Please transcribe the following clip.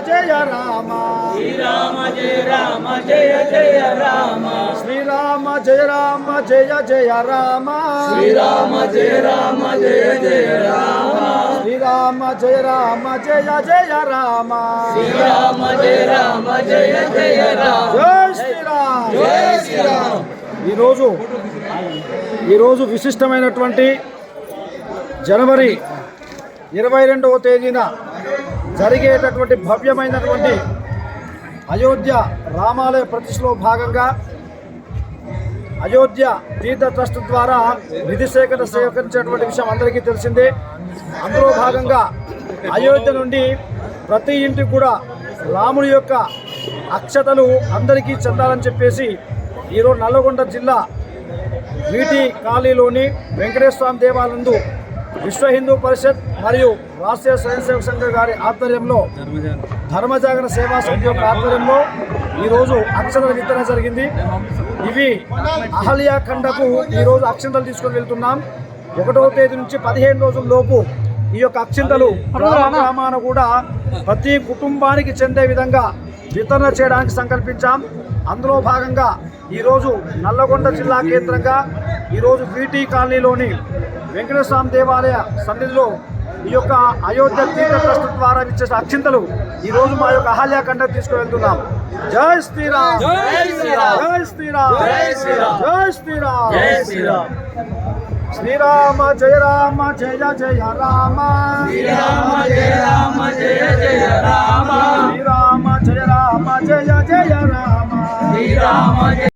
జయ రామ శ్రీరామ జయ రామ జయ జయ రామ శ్రీరామ జయ రామ జయ జయ రామ శ్రీరామ జయ రామ జయ జయ రామ శ్రీరామ జయ రామ జయ జయ రామ శ్రీరామ జయ రామ జయ జయ రామ జై శ్రీరామ్ జై శ్రీరామ్. ఈరోజు విశిష్టమైనటువంటి జనవరి 22వ తేదీన జరిగేటటువంటి భవ్యమైనటువంటి అయోధ్య రామాలయ ప్రతిష్టలో భాగంగా అయోధ్య తీర్థ ట్రస్ట్ ద్వారా నిధి సేకరించేటువంటి విషయం అందరికీ తెలిసిందే. అందులో భాగంగా అయోధ్య నుండి ప్రతి ఇంటికి కూడా రాముడి యొక్క అక్షతలు అందరికీ చెందాలని చెప్పేసి ఈరోజు నల్లగొండ జిల్లా వీటి కాలనీలోని వెంకటేశ్వర స్వామి దేవాలయందు విశ్వ హిందూ పరిషత్ మరియు రాష్ట్రీయ స్వయం సేవక సంఘ గారి ఆధ్వర్యంలో ధర్మజాగరణ సేవా సమితి యొక్క ఆధ్వర్యంలో ఈరోజు అక్షతల వితరణ జరిగింది. ఇవి అహల్యాఖండకు ఈరోజు అక్షంతలు తీసుకొని వెళ్తున్నాం. 1వ తేదీ నుంచి 15 రోజుల లోపు ఈ యొక్క అక్షింతలు గ్రామాన కూడా ప్రతి కుటుంబానికి చెందే విధంగా వితరణ చేయడానికి సంకల్పించాం. అందులో భాగంగా ఈరోజు నల్లగొండ జిల్లా కేంద్రంగా ఈరోజు వీటి కాలనీలోని వెంకటేశ్వర స్వామి దేవాలయ సన్నిధిలో ఈ యొక్క అయోధ్య తీర్థ ట్రస్ట్ ద్వారా ఇచ్చేసిన అక్షింతలు ఈరోజు మా యొక్క అహల్యాఖండకు తీసుకువెళ్తున్నాం. జై శ్రీరామ్ జై శ్రీరామ్. జై శ్రీరామ్ జై శ్రీరామ్. జై శ్రీరామ్ జై శ్రీరామ్. శ్రీరామ జయ రామ జయ జయ రామ శ్రీరామ జయ రామ జయ జయ రామ శ్రీరామ జయ రామ జయ జయ రామ శ్రీరామ జయ